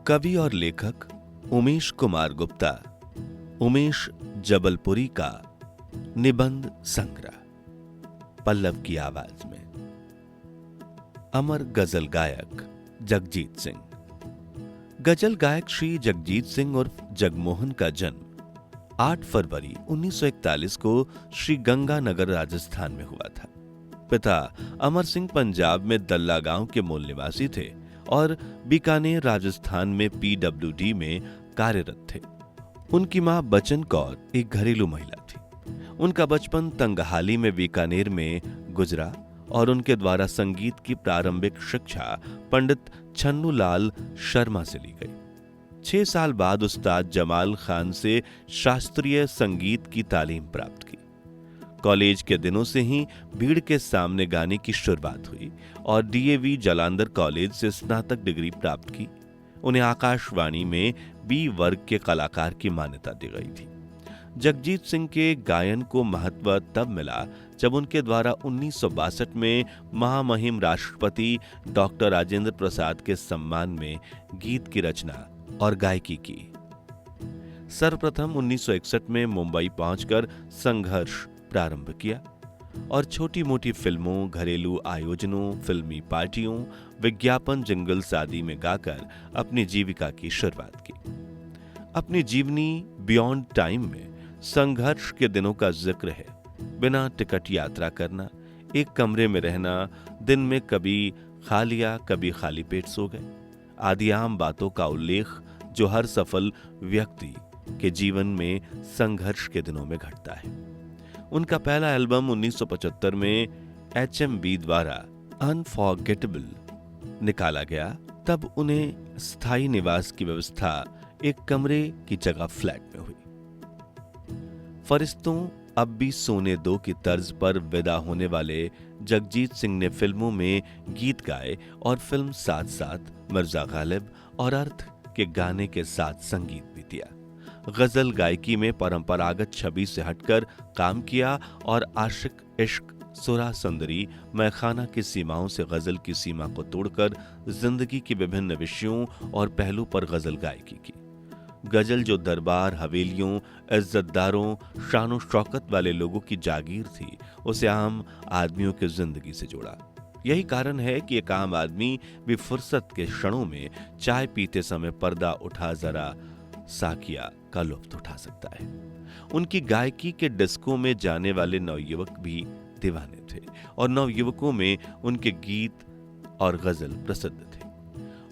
कवि और लेखक उमेश कुमार गुप्ता, उमेश जबलपुरी का निबंध संग्रह पल्लव की आवाज में। अमर गजल गायक जगजीत सिंह। गजल गायक श्री जगजीत सिंह उर्फ जगमोहन का जन्म 8 फरवरी 1941 को श्री गंगानगर राजस्थान में हुआ था। पिता अमर सिंह पंजाब में दल्ला गांव के मूल निवासी थे और बीकानेर राजस्थान में पीडब्ल्यूडी में कार्यरत थे। उनकी मां बचन कौर एक घरेलू महिला थी। उनका बचपन तंगहाली में बीकानेर में गुजरा और उनके द्वारा संगीत की प्रारंभिक शिक्षा पंडित छन्नूलाल शर्मा से ली गई। 6 साल बाद उस्ताद जमाल खान से शास्त्रीय संगीत की तालीम प्राप्त की। कॉलेज के दिनों से ही भीड़ के सामने गाने की शुरुआत हुई और डीएवी जालंधर कॉलेज से स्नातक डिग्री प्राप्त की। उन्हें आकाशवाणी में बी वर्ग के कलाकार की मान्यता दी गई थी। जगजीत सिंह के गायन को महत्व तब मिला जब उनके द्वारा 1962 में महामहिम राष्ट्रपति डॉक्टर राजेंद्र प्रसाद के सम्मान में गीत की रचना और गायकी की। सर्वप्रथम 1961 में मुंबई पहुंचकर संघर्ष प्रारंभ किया और छोटी मोटी फिल्मों, घरेलू आयोजनों, फिल्मी पार्टियों, विज्ञापन, जिंगल्स आदि में गाकर अपनी जीविका की शुरुआत की। अपनी जीवनी बियॉन्ड टाइम में संघर्ष के दिनों का जिक्र है। बिना टिकट यात्रा करना, एक कमरे में रहना, दिन में कभी खा लिया कभी खाली पेट सो गए आदि आम बातों का उल्लेख जो हर सफल व्यक्ति के जीवन में संघर्ष के दिनों में घटता है। उनका पहला एल्बम 1975 में HMV द्वारा अनफॉरगेटेबल निकाला गया। तब उन्हें स्थायी निवास की व्यवस्था एक कमरे की जगह फ्लैट में हुई। फरिश्तों अब भी सोने दो की तर्ज पर विदा होने वाले जगजीत सिंह ने फिल्मों में गीत गाए और फिल्म साथ साथ मिर्जा गालिब और अर्थ के गाने के साथ संगीत भी दिया। गजल गायकी में परंपरागत छवि से हटकर काम किया और आशिक, इश्क, सुरा सुंदरी, मैखाना की सीमाओं से गजल की सीमा को तोड़कर जिंदगी के विभिन्न विषयों और पहलू पर गजल गायकी की। गजल जो दरबार, हवेलियों, इज्जतदारों, शानो शौकत वाले लोगों की जागीर थी, उसे आम आदमियों की जिंदगी से जोड़ा। यही कारण है कि एक आम आदमी भी फुर्सत के क्षणों में चाय पीते समय पर्दा उठा जरा साकिया का लुत्फ उठा सकता है। उनकी गायकी के डिस्को में जाने वाले नवयुवक भी दीवाने थे और नवयुवकों में उनके गीत और गजल प्रसिद्ध थे।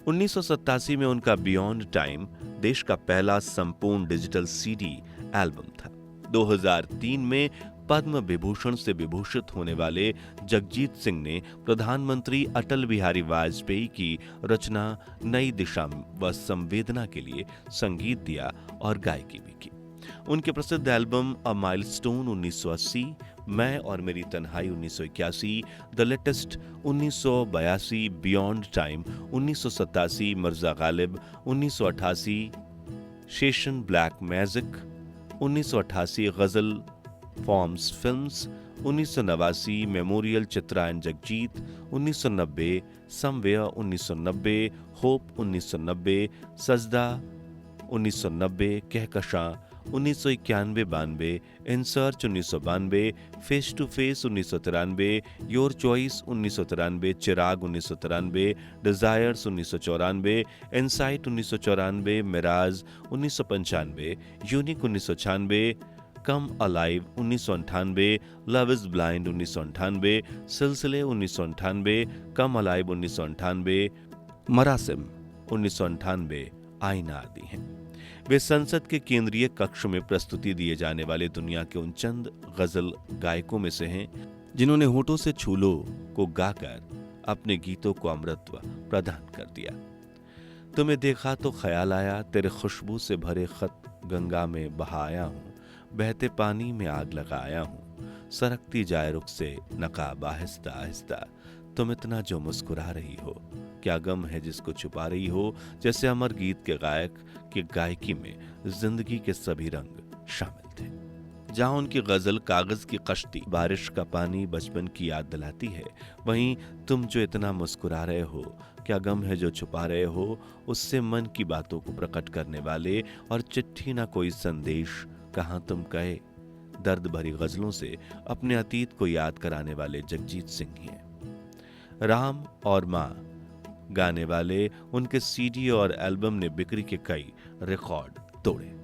1987 में उनका बियॉन्ड टाइम देश का पहला संपूर्ण डिजिटल सीडी एल्बम था। 2003 में पद्म विभूषण से विभूषित होने वाले जगजीत सिंह ने प्रधानमंत्री अटल बिहारी वाजपेयी की रचना नई दिशा व संवेदना के लिए संगीत दिया और गायकी भी की। उनके प्रसिद्ध एल्बम अ माइलस्टोन 1980, मैं और मेरी तन्हाई 1981, the latest 1982, beyond time 1987, Mirza Ghalib 1988, शेषन black magic 1988, ghazal forms films 1989, memorial Chitra and Jagjit 1990, somewhere 1990, hope 1990, Sajda 1990, Kahkashan 1991-92, in search 1992, face to face 1993, your choice 1993, Chirag 1993, desires 1994, insight 1994, mirage 1995, unique 1996, come alive 1998, love is blind 1998, Silsile 1998, come alive 1998, मरासिम 1998, आईना आदि हैं। वे संसद के केंद्रीय कक्ष में प्रस्तुति दिए जाने वाले दुनिया के उन चंद गजल गायकों में से हैं जिन्होंने होठों से छू लो को गाकर अपने गीतों को अमृतत्व प्रदान कर दिया। तुम्हें देखा तो ख्याल आया, तेरे खुशबू से भरे खत गंगा में बहाया हूँ, बहते पानी में आग लगाया हूँ, सरकती जाए रुख से नकाब आहिस्ता आहिस्ता, तुम इतना जो मुस्कुरा रही हो, क्या गम है जिसको छुपा रही हो। जैसे अमर गीत के गायक की गायकी में जिंदगी के सभी रंग शामिल थे। जहां उनकी गजल कागज की कश्ती, बारिश का पानी बचपन की याद दिलाती है, वहीं तुम जो इतना मुस्कुरा रहे हो, क्या गम है जो छुपा रहे हो, उससे मन की बातों को प्रकट करने वाले और चिट्ठी ना कोई संदेश, कहां तुम कहे, दर्द भरी गजलों से अपने अतीत को याद कराने वाले जगजीत सिंह ही हैं। राम और मां गाने वाले उनके सीडी और एल्बम ने बिक्री के कई रिकॉर्ड तोड़े।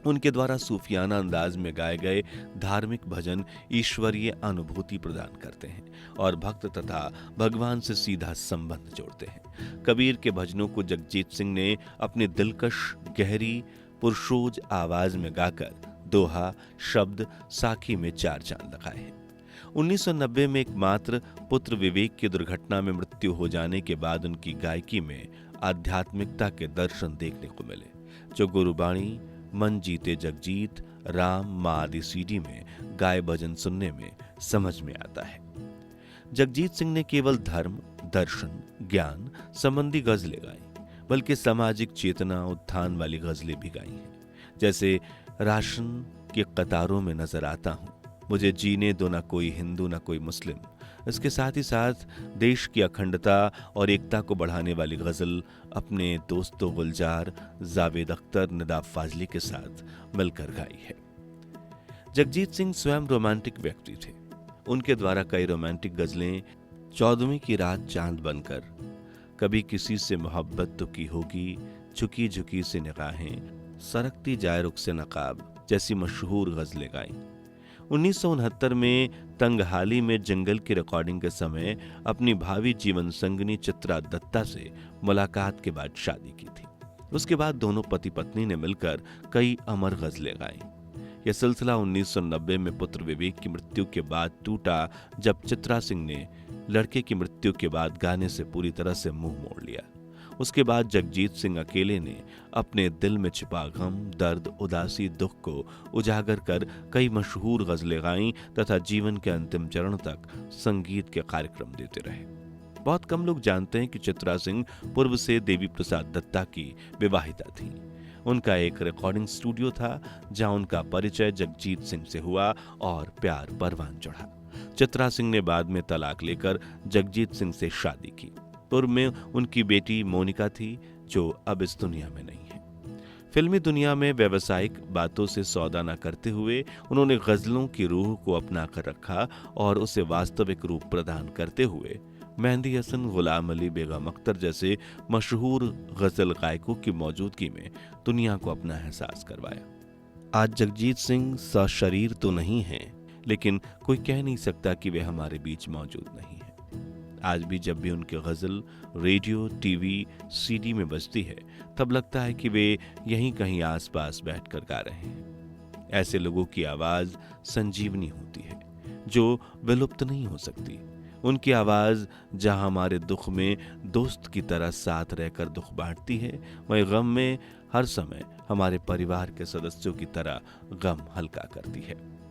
उनके द्वारा सूफियाना अंदाज में गाए गए धार्मिक भजन ईश्वरीय अनुभूति प्रदान करते हैं और भक्त तथा भगवान से सीधा संबंध जोड़ते हैं। कबीर के भजनों को जगजीत सिंह ने अपनी दिलकश गहरी पुरशोज आवाज में गाकर दोहा, शब्द, साखी में चार चांद लगाए हैं। 1990 में एकमात्र पुत्र विवेक की दुर्घटना में मृत्यु हो जाने के बाद उनकी गायकी में आध्यात्मिकता के दर्शन देखने को मिले, जो गुरुबाणी, मन जीते जगजीत, राम, मां आदि सीडी में गाए भजन सुनने में समझ में आता है। जगजीत सिंह ने केवल धर्म, दर्शन, ज्ञान संबंधी गजलें गाई, बल्कि सामाजिक चेतना, उत्थान वाली गजलें भी गाई हैं, जैसे राशन की कतारों में नजर आता हूं, मुझे जीने दो, ना कोई हिंदू ना कोई मुस्लिम। इसके साथ ही साथ देश की अखंडता और एकता को बढ़ाने वाली गजल अपने दोस्तों गुलजार, जावेद अख्तर, निदा फाजली के साथ मिलकर गाई है। जगजीत सिंह स्वयं रोमांटिक व्यक्ति थे। उनके द्वारा कई रोमांटिक गजलें 14वीं की रात चांद बनकर, कभी किसी से मोहब्बत तो की होगी, झुकी झुकी से निगाहें, सरकती जाए रुख से नकाब जैसी मशहूर गजलें गाईं। 1969 में तंगहाली में जंगल की रिकॉर्डिंग के समय अपनी भावी जीवन संगनी चित्रा दत्ता से मुलाकात के बाद शादी की थी। उसके बाद दोनों पति पत्नी ने मिलकर कई अमर गजलें गाईं। यह सिलसिला 1990 में पुत्र विवेक की मृत्यु के बाद टूटा, जब चित्रा सिंह ने लड़के की मृत्यु के बाद गाने से पूरी तरह से मुंह मोड़ लिया। उसके बाद जगजीत सिंह अकेले ने अपने दिल में छिपा गम, दर्द, उदासी, दुख को उजागर कर कई मशहूर गजलें गाईं तथा जीवन के अंतिम चरण तक संगीत के कार्यक्रम देते रहे। बहुत कम लोग जानते हैं कि चित्रा सिंह पूर्व से देवी प्रसाद दत्ता की विवाहिता थी। उनका एक रिकॉर्डिंग स्टूडियो था, जहां उनका परिचय जगजीत सिंह से हुआ और प्यार परवान चढ़ा। चित्रा सिंह ने बाद में तलाक लेकर जगजीत सिंह से शादी की। पूर्व में उनकी बेटी मोनिका थी, जो अब इस दुनिया में नहीं है। फिल्मी दुनिया में व्यावसायिक बातों से सौदा न करते हुए उन्होंने गजलों की रूह को अपना कर रखा और उसे वास्तविक रूप प्रदान करते हुए मेहंदी हसन, गुलाम अली, बेगम अख्तर जैसे मशहूर गजल गायकों की मौजूदगी में दुनिया को अपना एहसास करवाया। आज जगजीत सिंह सशरीर तो नहीं हैं, लेकिन कोई कह नहीं सकता कि वे हमारे बीच मौजूद नहीं है। आज भी जब भी उनकी गजल रेडियो, टीवी, सीडी में बजती है, तब लगता है कि वे यहीं कहीं आसपास बैठकर गा रहे हैं। ऐसे लोगों की आवाज संजीवनी होती है, जो विलुप्त नहीं हो सकती। उनकी आवाज जहां हमारे दुख में दोस्त की तरह साथ रहकर दुख बांटती है, वहीं गम में हर समय हमारे परिवार के सदस्यों की तरह गम हल्का करती है।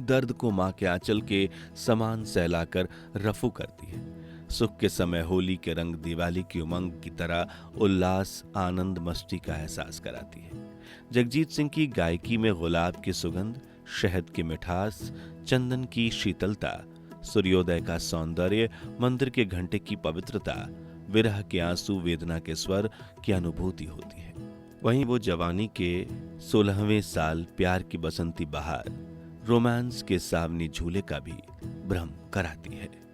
दर्द को मां के आंचल के समान सहलाकर रफू करती है। सुख के समय होली के रंग, दिवाली की उमंग की तरह उल्लास, आनंद, मस्ती का एहसास कराती है। जगजीत सिंह की गायकी में गुलाब की सुगंध, शहद की मिठास, चंदन की शीतलता, सूर्योदय का सौंदर्य, मंदिर के घंटे की पवित्रता, विरह के आंसू, वेदना के स्वर की अनुभूति होती है। वहीं वो जवानी के 16वें साल, प्यार की बसंती बहार, रोमांस के सावनी झूले का भी भ्रम कराती है।